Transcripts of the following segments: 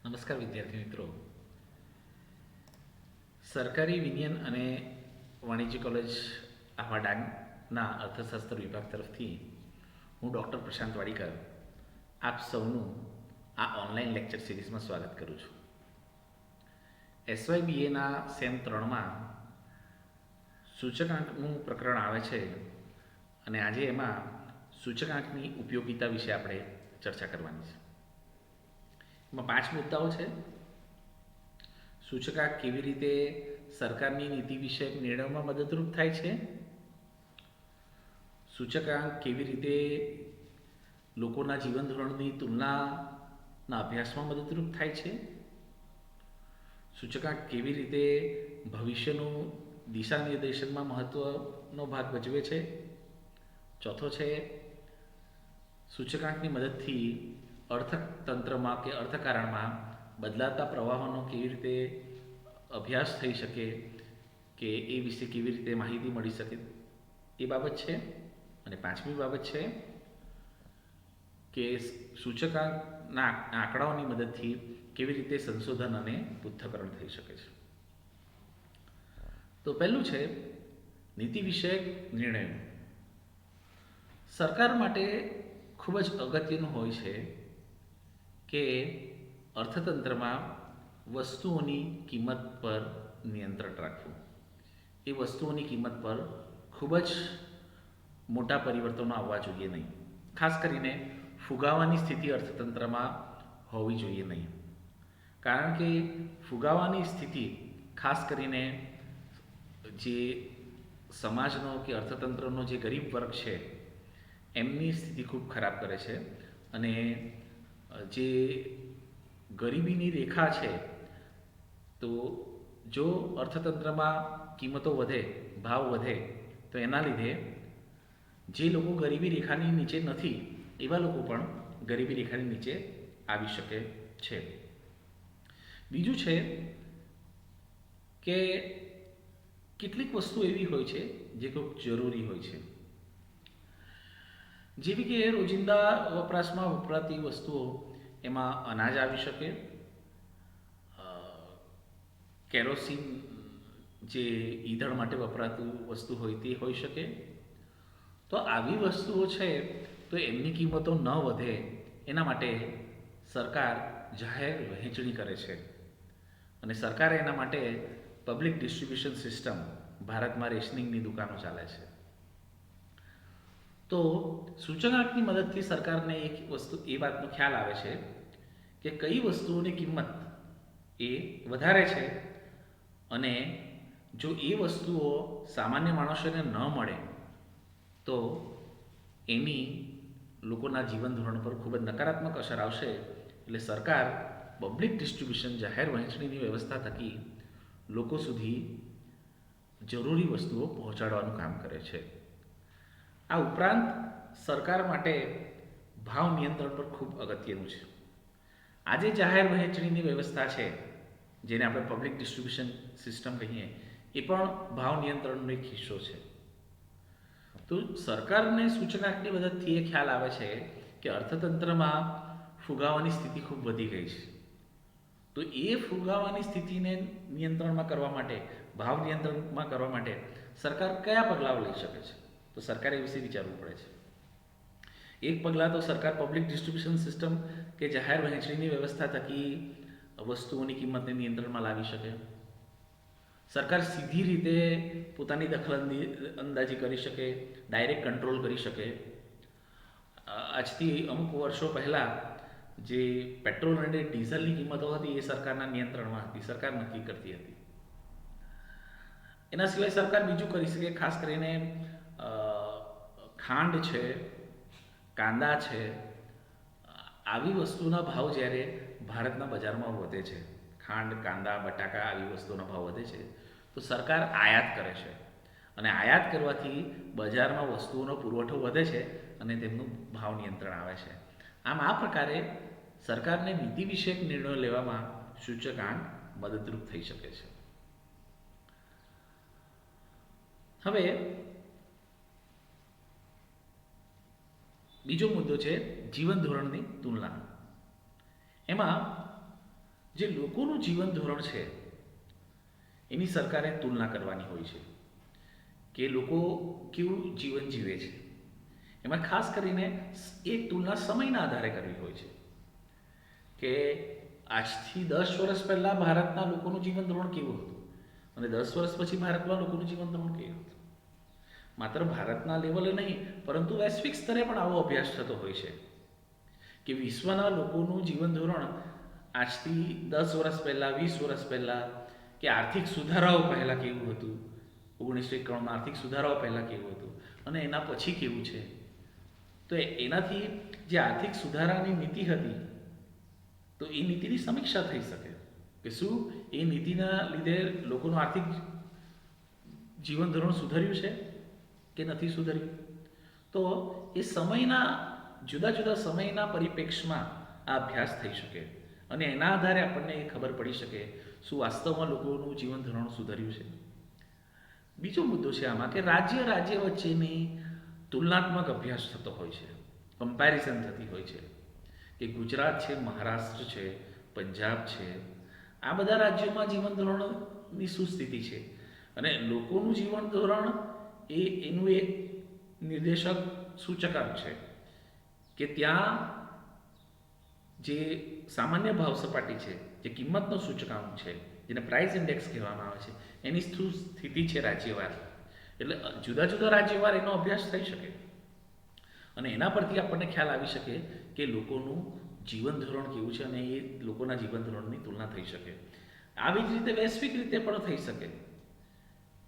નમસ્કાર વિદ્યાર્થી મિત્રો. સરકારી વિજ્ઞાન અને વાણિજ્ય કોલેજ આહવા ડાંગના અર્થશાસ્ત્ર વિભાગ તરફથી હું ડૉક્ટર પ્રશાંત વાડીકર આપ સૌનું આ ઓનલાઈન લેક્ચર સિરીઝમાં સ્વાગત કરું છું. એસવાયબીએના સેમ 3માં સૂચકાંકનું પ્રકરણ આવે છે અને આજે એમાં સૂચકાંકની ઉપયોગિતા વિશે આપણે ચર્ચા કરવાની છે. એમાં 5 મુદ્દાઓ છે. સૂચકાંક કેવી રીતે સરકારની નીતિ વિષયક નિર્ણયોમાં મદદરૂપ થાય છે, સૂચકાંક કેવી રીતે લોકોના જીવન ધોરણની તુલનાના અભ્યાસમાં મદદરૂપ થાય છે, સૂચકાંક કેવી રીતે ભવિષ્યનું દિશા નિર્દેશનમાં મહત્વનો ભાગ ભજવે છે, ચોથો છે સૂચકાંકની મદદથી અર્થતંત્રમાં કે અર્થકારણમાં બદલાતા પ્રવાહોનો કેવી રીતે અભ્યાસ થઈ શકે કે એ વિશે કેવી રીતે માહિતી મળી શકે એ બાબત છે. અને 5મી બાબત છે કે સૂચકાંકના આંકડાઓની મદદથી કેવી રીતે સંશોધન અને પૃથ્થકરણ થઈ શકે છે. તો પહેલું છે નીતિ વિષયક નિર્ણયો. સરકાર માટે ખૂબ જ અગત્યનું હોય છે કે અર્થતંત્રમાં વસ્તુઓની કિંમત પર નિયંત્રણ રાખવું. એ વસ્તુઓની કિંમત પર ખૂબ જ મોટા પરિવર્તનો આવવા જોઈએ નહીં. ખાસ કરીને ફુગાવાની સ્થિતિ અર્થતંત્રમાં હોવી જોઈએ નહીં. કારણ કે ફુગાવાની સ્થિતિ ખાસ કરીને જે સમાજનો કે અર્થતંત્રનો જે ગરીબ વર્ગ છે એમની સ્થિતિ ખૂબ ખરાબ કરે છે. અને જે ગરીબીની રેખા છે, તો જો અર્થતંત્રમાં કિંમતો વધે, ભાવ વધે, તો એના લીધે જે લોકો ગરીબી રેખાની નીચે નથી એવા લોકો પણ ગરીબી રેખાની નીચે આવી શકે છે. બીજું છે કે કેટલીક વસ્તુ એવી હોય છે જે ખૂબ જરૂરી હોય છે, જેવી કે રોજિંદા વપરાશમાં વપરાતી વસ્તુઓ. એમાં અનાજ આવી શકે, કેરોસીન જે ઈંધણ માટે વપરાતું વસ્તુ હોય તે હોઈ શકે. તો આવી વસ્તુઓ છે તો એમની કિંમતો ન વધે એના માટે સરકાર જાહેર વહેંચણી કરે છે. અને સરકારે એના માટે પબ્લિક ડિસ્ટ્રીબ્યુશન સિસ્ટમ, ભારતમાં રેશનિંગની દુકાનો ચાલે છે. તો સૂચકાંકની મદદથી સરકારને એક વસ્તુ એ વાતનો ખ્યાલ આવે છે કે કઈ વસ્તુઓની કિંમત એ વધારે છે, અને જો એ વસ્તુઓ સામાન્ય માણસોને ન મળે તો એની લોકોના જીવન ધોરણ પર ખૂબ જ નકારાત્મક અસર આવશે. એટલે સરકાર પબ્લિક ડિસ્ટ્રીબ્યુશન, જાહેર વહેંચણીની વ્યવસ્થા થકી લોકો સુધી જરૂરી વસ્તુઓ પહોંચાડવાનું કામ કરે છે. આ ઉપરાંત સરકાર માટે ભાવ નિયંત્રણ પર ખૂબ અગત્યનું છે. આજે જાહેર વહેંચણીની વ્યવસ્થા છે, જેને આપણે પબ્લિક ડિસ્ટ્રીબ્યુશન સિસ્ટમ કહીએ, એ પણ ભાવ નિયંત્રણનો એક હિસ્સો છે. તો સરકારને સૂચકાંકની મદદથી એ ખ્યાલ આવે છે કે અર્થતંત્રમાં ફુગાવાની સ્થિતિ ખૂબ વધી ગઈ છે. તો એ ફુગાવાની સ્થિતિને નિયંત્રણમાં કરવા માટે, ભાવ નિયંત્રણમાં કરવા માટે સરકાર કયા પગલાઓ લઈ શકે છે? તો સરકારે એ વિશે વિચારવું પડે છે. એક પગલાં તો સરકાર પબ્લિક ડિસ્ટ્રીબ્યુશન સિસ્ટમ કે જાહેર વહેંચણીની વ્યવસ્થા થકી વસ્તુઓની કિંમતને નિયંત્રણમાં લાવી શકે. સરકાર સીધી રીતે પોતાની દખલઅંદાજી કરી શકે, ડાયરેક્ટ કંટ્રોલ કરી શકે. આજથી અમુક વર્ષો પહેલાં જે પેટ્રોલ અને ડીઝલની કિંમતો હતી એ સરકારના નિયંત્રણમાં હતી, સરકાર નક્કી કરતી હતી. એના સિવાય સરકાર બીજું કરી શકે. ખાસ કરીને ખાંડ છે, કાંદા છે, આવી વસ્તુના ભાવ જ્યારે ભારતના બજારમાં વધે છે, ખાંડ, કાંદા, બટાકા આવી વસ્તુના ભાવ વધે છે, તો સરકાર આયાત કરે છે. અને આયાત કરવાથી બજારમાં વસ્તુઓનો પુરવઠો વધે છે અને તેમનું ભાવ નિયંત્રણ આવે છે. આમ આ પ્રકારે સરકારને નીતિ વિષયક નિર્ણયો લેવામાં સૂચકાંક મદદરૂપ થઈ શકે છે. હવે બીજો મુદ્દો છે જીવન ધોરણની તુલના. એમાં જે લોકોનું જીવન ધોરણ છે એની સરકારે તુલના કરવાની હોય છે કે લોકો કેવું જીવન જીવે છે. એમાં ખાસ કરીને એ તુલના સમયના આધારે કરવી હોય છે કે આજથી 10 વર્ષ પહેલાં ભારતના લોકોનું જીવન ધોરણ કેવું હતું અને 10 વર્ષ પછી ભારતમાં લોકોનું જીવન ધોરણ કેવું હતું. માત્ર ભારતના લેવલે નહીં પરંતુ વૈશ્વિક સ્તરે પણ આવો અભ્યાસ થતો હોય છે કે વિશ્વના લોકોનું જીવન ધોરણ આજથી 10 વર્ષ પહેલાં, 20 વર્ષ પહેલાં કે આર્થિક સુધારાઓ પહેલાં કેવું હતું, 1951માં આર્થિક સુધારાઓ પહેલાં કેવું હતું અને એના પછી કેવું છે. તો એનાથી જે આર્થિક સુધારાની નીતિ હતી તો એ નીતિની સમીક્ષા થઈ શકે કે શું એ નીતિના લીધે લોકોનું આર્થિક જીવન ધોરણ સુધર્યું છે કે નથી સુધર્યું. તો એ સમયના જુદા જુદા સમયના પરિપ્રેક્ષમાં આ અભ્યાસ થઈ શકે અને એના આધારે આપણને એ ખબર પડી શકે શું વાસ્તવમાં લોકોનું જીવન ધોરણ સુધર્યું છે. બીજો મુદ્દો છે આમાં કે રાજ્ય રાજ્ય વચ્ચેની તુલનાત્મક અભ્યાસ થતો હોય છે, કમ્પેરિઝન થતી હોય છે કે ગુજરાત છે, મહારાષ્ટ્ર છે, પંજાબ છે, આ બધા રાજ્યોમાં જીવન ધોરણની શું સ્થિતિ છે અને લોકોનું જીવન ધોરણ એનું એક નિર્દેશક સૂચકાંક છે કે ત્યાં જે સામાન્ય ભાવ સપાટી છે, જે કિંમતનો સૂચકાંક છે, જેને પ્રાઇસ ઇન્ડેક્સ કહેવામાં આવે છે, એની શું સ્થિતિ છે રાજ્યવાર. એટલે જુદા જુદા રાજ્યવાર એનો અભ્યાસ થઈ શકે અને એના પરથી આપણને ખ્યાલ આવી શકે કે લોકોનું જીવન ધોરણ કેવું છે અને એ લોકોના જીવન ધોરણની તુલના થઈ શકે. આવી જ રીતે વૈશ્વિક રીતે પણ થઈ શકે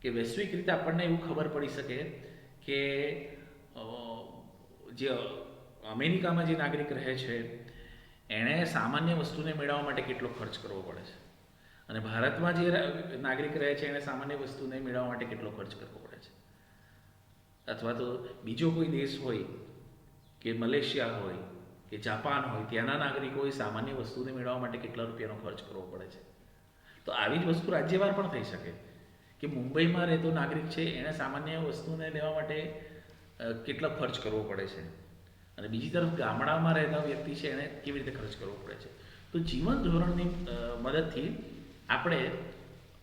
કે વૈશ્વિક રીતે આપણને એવું ખબર પડી શકે કે જે અમેરિકામાં જે નાગરિક રહે છે એણે સામાન્ય વસ્તુને મેળવવા માટે કેટલો ખર્ચ કરવો પડે છે અને ભારતમાં જે નાગરિક રહે છે એણે સામાન્ય વસ્તુને મેળવવા માટે કેટલો ખર્ચ કરવો પડે છે. અથવા તો બીજો કોઈ દેશ હોય કે મલેશિયા હોય કે જાપાન હોય, ત્યાંના નાગરિકોએ સામાન્ય વસ્તુને મેળવવા માટે કેટલા રૂપિયાનો ખર્ચ કરવો પડે છે. તો આવી જ વસ્તુ રાજ્યવાર પણ થઈ શકે કે મુંબઈમાં રહેતો નાગરિક છે એણે સામાન્ય વસ્તુને લેવા માટે કેટલો ખર્ચ કરવો પડે છે અને બીજી તરફ ગામડામાં રહેતા વ્યક્તિ છે એણે કેવી રીતે ખર્ચ કરવો પડે છે. તો જીવન ધોરણની મદદથી આપણે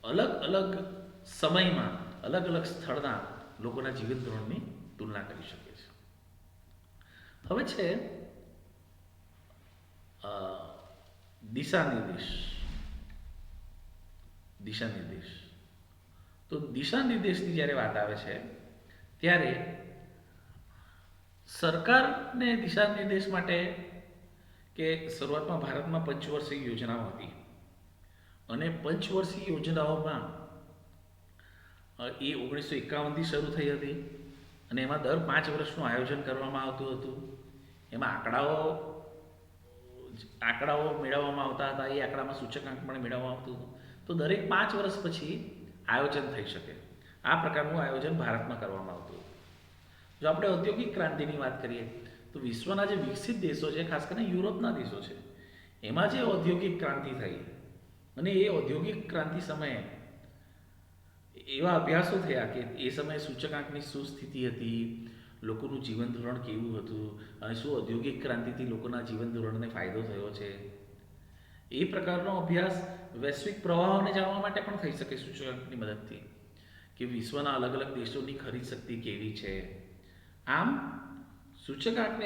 અલગ અલગ સમયમાં અલગ અલગ સ્થળના લોકોના જીવન ધોરણની તુલના કરી શકીએ છીએ. હવે છે દિશા નિર્દેશ. તો દિશા નિર્દેશની જ્યારે વાત આવે છે ત્યારે સરકારને દિશા નિર્દેશ માટે કે શરૂઆતમાં ભારતમાં પંચવર્ષીય યોજનાઓ હતી અને પંચવર્ષીય યોજનાઓમાં એ 1951થી શરૂ થઈ હતી અને એમાં દર 5 વર્ષનું આયોજન કરવામાં આવતું હતું. એમાં આંકડાઓ મેળવવામાં આવતા હતા, એ આંકડામાં સૂચકાંક પણ મેળવવામાં આવતું હતું. તો દરેક 5 વર્ષ પછી આયોજન થઈ શકે આ પ્રકારનું આયોજન ભારતમાં કરવામાં આવતું હતું. જો આપણે ઔદ્યોગિક ક્રાંતિની વાત કરીએ તો વિશ્વના જે વિકસિત દેશો છે, ખાસ કરીને યુરોપના દેશો છે, એમાં જે ઔદ્યોગિક ક્રાંતિ થઈ અને એ ઔદ્યોગિક ક્રાંતિ સમયે એવા અભ્યાસો થયા કે એ સમયે સૂચકાંકની શું સ્થિતિ હતી, લોકોનું જીવન ધોરણ કેવું હતું અને શું ઔદ્યોગિક ક્રાંતિથી લોકોના જીવન ધોરણને ફાયદો થયો છે. એ પ્રકારનો અભ્યાસ વૈશ્વિક પ્રવાહોને જાણવા માટે પણ થઈ શકે સૂચકાંકની મદદથી કે વિશ્વના અલગ અલગ દેશોની ખરીદ શક્તિ કેવી છે. આમ સૂચકાંકને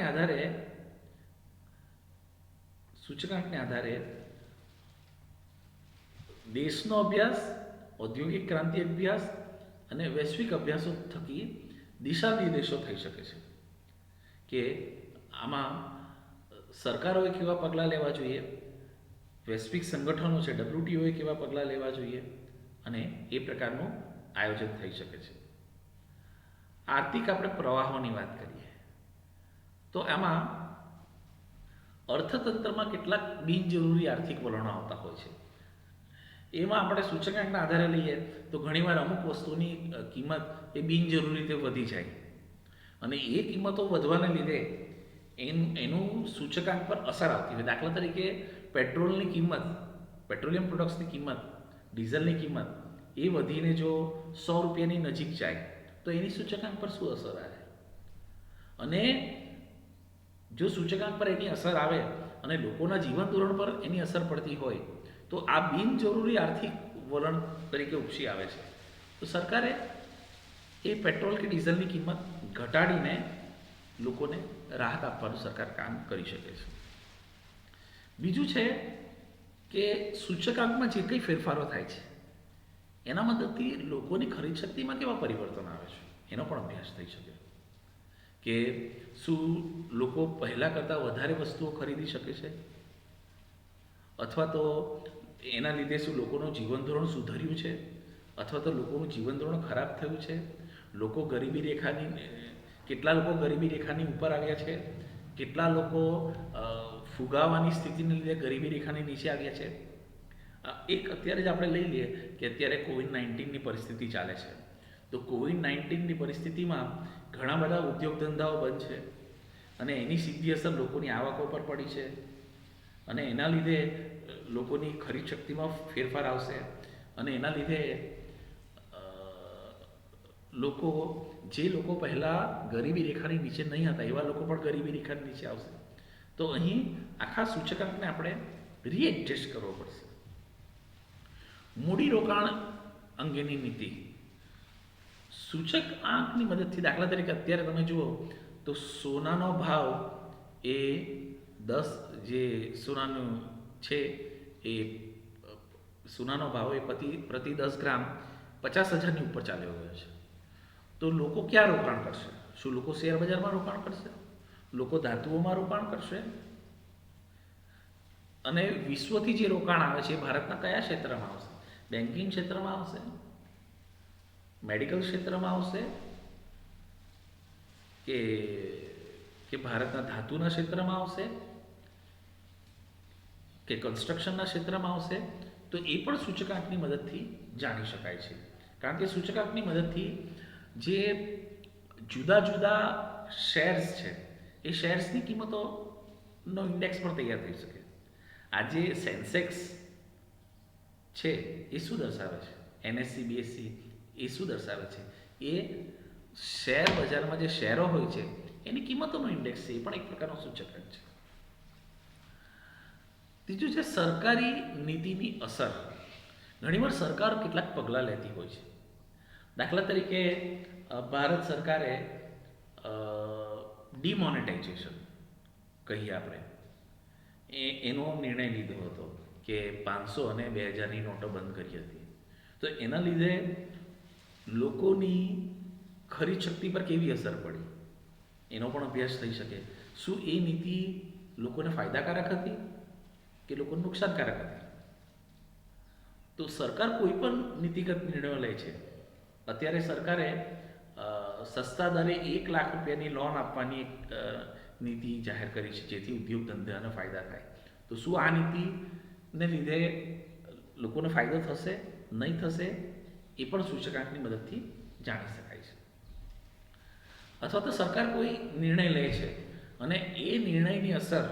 આધારે દેશનો અભ્યાસ, ઔદ્યોગિક ક્રાંતિ અભ્યાસ અને વૈશ્વિક અભ્યાસો થકી દિશા નિર્દેશો થઈ શકે છે કે આમાં સરકારોએ કેવા પગલાં લેવા જોઈએ, વૈશ્વિક સંગઠનો છે WTOએ કેવા પગલાં લેવા જોઈએ અને એ પ્રકારનું આયોજન થઈ શકે છે. આર્થિક આપણે પ્રવાહોની વાત કરીએ તો આમાં અર્થતંત્રમાં કેટલાક બિનજરૂરી આર્થિક વલણો આવતા હોય છે. એમાં આપણે સૂચકાંકના આધારે લઈએ તો ઘણીવાર અમુક વસ્તુની કિંમત એ બિનજરૂરી રીતે વધી જાય અને એ કિંમતો વધવાને લીધે એનું સૂચકાંક પર અસર આવતી હોય. દાખલા તરીકે પેટ્રોલની કિંમત, પેટ્રોલિયમ પ્રોડક્ટ્સની કિંમત, ડીઝલની કિંમત એ વધીને જો 100 રૂપિયાની નજીક જાય તો એની સૂચકાંક પર શું અસર આવે અને જો સૂચકાંક પર એની અસર આવે અને લોકોના જીવન ધોરણ પર એની અસર પડતી હોય તો આ બિનજરૂરી આર્થિક વલણ તરીકે ઉપસી આવે છે. તો સરકારે એ પેટ્રોલ કે ડીઝલની કિંમત ઘટાડીને લોકોને રાહત આપવાનું સરકાર કામ કરી શકે છે. બીજું છે કે સૂચકાંકમાં જે કંઈ ફેરફારો થાય છે એના મદદથી લોકોની ખરીદ શક્તિમાં કેવા પરિવર્તન આવે છે એનો પણ અભ્યાસ થઈ શકે કે શું લોકો પહેલાં કરતાં વધારે વસ્તુઓ ખરીદી શકે છે, અથવા તો એના લીધે શું લોકોનું જીવન ધોરણ સુધર્યું છે, અથવા તો લોકોનું જીવન ધોરણ ખરાબ થયું છે. કેટલા લોકો ગરીબી રેખાની ઉપર આવ્યા છે, કેટલા લોકો ફુગાવાની સ્થિતિને લીધે ગરીબી રેખાની નીચે આવ્યા છે. એક અત્યારે જ આપણે લઈ લઈએ કે અત્યારે કોવિડ-19ની પરિસ્થિતિ ચાલે છે. તો કોવિડ-19ની પરિસ્થિતિમાં ઘણા બધા ઉદ્યોગ ધંધાઓ બંધ છે અને એની સીધી અસર લોકોની આવકો પર પડી છે અને એના લીધે લોકોની ખરીદ શક્તિમાં ફેરફાર આવશે અને એના લીધે જે લોકો પહેલાં ગરીબી રેખાની નીચે નહીં હતા એવા લોકો પણ ગરીબી રેખાની નીચે આવશે. તો અહીં આખા સૂચકાંકને આપણે રીએડજસ્ટ કરવો પડશે. મૂડીરોકાણ અંગેની નીતિ સૂચકાંકની મદદથી, દાખલા તરીકે અત્યારે તમે જુઓ તો સોનાનો ભાવ એ સોનાનું છે એ સોનાનો ભાવ એ પ્રતિ 10 ગ્રામ 50,000ની ઉપર ચાલ્યો ગયો છે. તો લોકો ક્યાં રોકાણ કરશે? શું લોકો શેર બજારમાં રોકાણ કરશે? લોકો ધાતુઓમાં રોકાણ કરશે? અને વિશ્વથી જે રોકાણ આવે છે એ ભારતના કયા ક્ષેત્રમાં આવશે? બેન્કિંગ ક્ષેત્રમાં આવશે, મેડિકલ ક્ષેત્રમાં આવશે, કે ભારતના ધાતુના ક્ષેત્રમાં આવશે, કે કન્સ્ટ્રક્શનના ક્ષેત્રમાં આવશે? તો એ પણ સૂચકાંકની મદદથી જાણી શકાય છે. કારણ કે સૂચકાંકની મદદથી જે જુદા જુદા શેર્સ છે એ શેર્સની કિંમતોનો ઇન્ડેક્સ પણ તૈયાર થઈ શકે. આજે સેન્સેક્સ છે એ શું દર્શાવે છે? NSE BSE એ શું દર્શાવે છે? એ શેર બજારમાં જે શેરો હોય છે એની કિંમતોનો ઇન્ડેક્સ છે. એ પણ એક પ્રકારનો સૂચકાંક છે. ત્રીજું છે સરકારી નીતિની અસર. ઘણીવાર સરકાર કેટલાક પગલાં લેતી હોય છે. દાખલા તરીકે ભારત સરકારે ડિમોનેટાઇઝેશન કહીએ આપણે એનો નિર્ણય લીધો હતો કે 500 અને 2000ની નોટો બંધ કરી હતી. તો એના લીધે લોકોની ખરીદ શક્તિ પર કેવી અસર પડી એનો પણ અભ્યાસ થઈ શકે. શું એ નીતિ લોકોને ફાયદાકારક હતી કે લોકોને નુકસાનકારક હતી? તો સરકાર કોઈ પણ નીતિગત નિર્ણયો લે છે. અત્યારે સરકારે સસ્તા દરે 1 લાખ રૂપિયાની લોન આપવાની એક નીતિ જાહેર કરી છે જેથી ઉદ્યોગ ધંધાને ફાયદા થાય. તો શું આ નીતિને લીધે લોકોને ફાયદો થશે, નહીં થશે? એ પણ સૂચકાંકની મદદથી જાણી શકાય છે. અથવા તો સરકાર કોઈ નિર્ણય લે છે અને એ નિર્ણયની અસર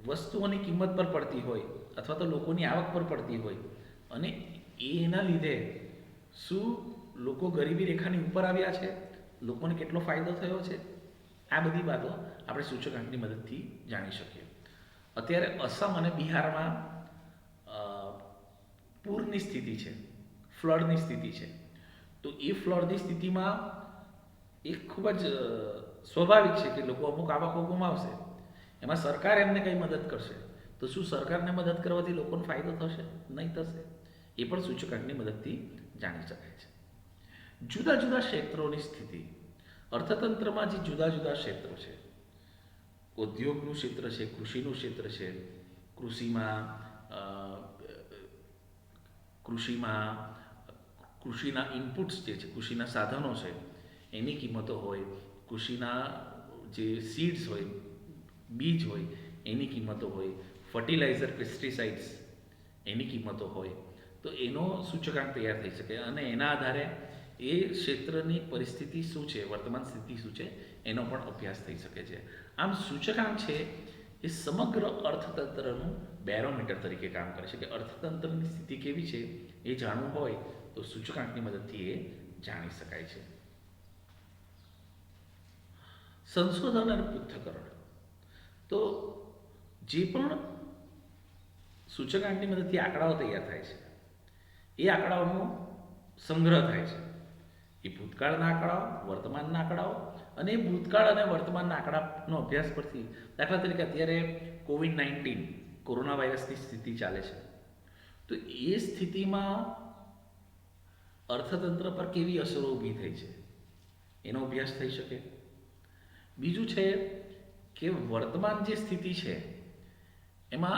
વસ્તુઓની કિંમત પર પડતી હોય અથવા તો લોકોની આવક પર પડતી હોય અને એના લીધે શું લોકો ગરીબી રેખાની ઉપર આવ્યા છે, લોકોને કેટલો ફાયદો થયો છે, આ બધી બાબતો આપણે સૂચકાંકની મદદથી જાણી શકીએ. અત્યારે અસમ અને બિહારમાં પૂરની સ્થિતિ છે, ફ્લડની સ્થિતિ છે. તો એ ફ્લડની સ્થિતિમાં એક ખૂબ જ સ્વાભાવિક છે કે લોકો અમુક આવકો ગુમાવશે. એમાં સરકાર એમને કંઈ મદદ કરશે તો શું સરકારને મદદ કરવાથી લોકોને ફાયદો થશે? નહીં થશે. એ પણ સૂચકાંકની મદદથી જાણી શકાય છે. જુદા જુદા ક્ષેત્રોની સ્થિતિ. અર્થતંત્રમાં જે જુદા જુદા ક્ષેત્રો છે, ઉદ્યોગનું ક્ષેત્ર છે, કૃષિનું ક્ષેત્ર છે. કૃષિના ઇનપુટ્સ જે છે, કૃષિના સાધનો છે એની કિંમતો હોય, કૃષિના જે સીડ્સ હોય, બીજ હોય એની કિંમતો હોય, ફર્ટિલાઇઝર, પેસ્ટિસાઇડ્સ એની કિંમતો હોય. તો એનો સૂચકાંક તૈયાર થઈ શકે અને એના આધારે એ ક્ષેત્રની પરિસ્થિતિ શું છે, વર્તમાન સ્થિતિ શું છે એનો પણ અભ્યાસ થઈ શકે છે. આમ સૂચકાંક છે એ સમગ્ર અર્થતંત્રનું બેરોમીટર તરીકે કામ કરે છે કે અર્થતંત્રની સ્થિતિ કેવી છે એ જાણવું હોય તો સૂચકાંકની મદદથી એ જાણી શકાય છે. સંશોધન અને પૃથ્થકરણ. તો જે પણ સૂચકાંકની મદદથી આંકડાઓ તૈયાર થાય છે. એ આંકડાઓનો સંગ્રહ થાય છે. એ ભૂતકાળના આંકડાઓ, વર્તમાનના આંકડાઓ અને એ ભૂતકાળ અને વર્તમાનના આંકડાનો અભ્યાસ પરથી, દાખલા તરીકે અત્યારે COVID-19 કોરોના વાયરસની સ્થિતિ ચાલે છે, તો એ સ્થિતિમાં અર્થતંત્ર પર કેવી અસરો ઊભી થઈ છે એનો અભ્યાસ થઈ શકે. બીજું છે કે વર્તમાન જે સ્થિતિ છે એમાં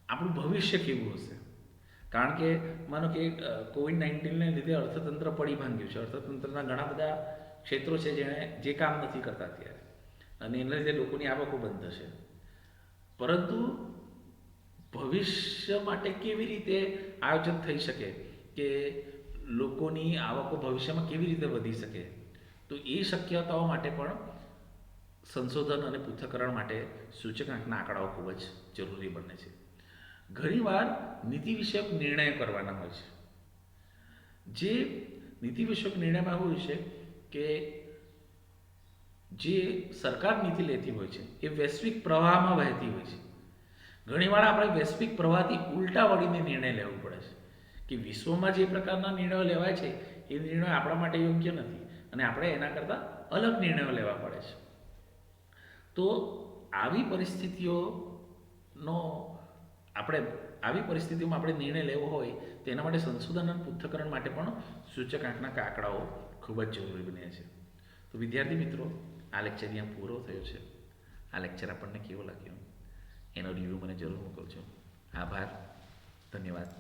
આપણું ભવિષ્ય કેવું હશે. કારણ કે માનો કે COVID-19ને લીધે અર્થતંત્ર પડી ભાંગ્યું છે. અર્થતંત્રના ઘણા બધા ક્ષેત્રો છે જે કામ નથી કરતા અત્યારે, અને એના લીધે લોકોની આવકો બંધ થશે. પરંતુ ભવિષ્ય માટે કેવી રીતે આયોજન થઈ શકે કે લોકોની આવકો ભવિષ્યમાં કેવી રીતે વધી શકે, તો એ શક્યતાઓ માટે પણ સંશોધન અને પૃથ્થકરણ માટે સૂચકાંકના આંકડાઓ ખૂબ જ જરૂરી બને છે. ઘણીવાર નીતિ વિષયક નિર્ણયો કરવાના હોય છે. જે નીતિ વિષયક નિર્ણયમાં એવું હોય છે કે જે સરકાર નીતિ લેતી હોય છે એ વૈશ્વિક પ્રવાહમાં વહેતી હોય છે. ઘણીવાર આપણે વૈશ્વિક પ્રવાહથી ઉલટા વળીને નિર્ણય લેવો પડે છે કે વિશ્વમાં જે પ્રકારના નિર્ણયો લેવાય છે એ નિર્ણયો આપણા માટે યોગ્ય નથી અને આપણે એના કરતાં અલગ નિર્ણયો લેવા પડે છે. તો આવી પરિસ્થિતિઓનો આવી પરિસ્થિતિઓમાં આપણે નિર્ણય લેવો હોય તેના માટે સંશોધન અને પૃથ્થકરણ માટે પણ સૂચકાંકના આંકડાઓ ખૂબ જ જરૂરી બન્યા છે. તો વિદ્યાર્થી મિત્રો, આ લેક્ચર અહીંયા પૂરો થયો છે. આ લેક્ચર આપણને કેવો લાગ્યો એનો રિવ્યૂ મને જરૂર મોકલજો. આભાર, ધન્યવાદ.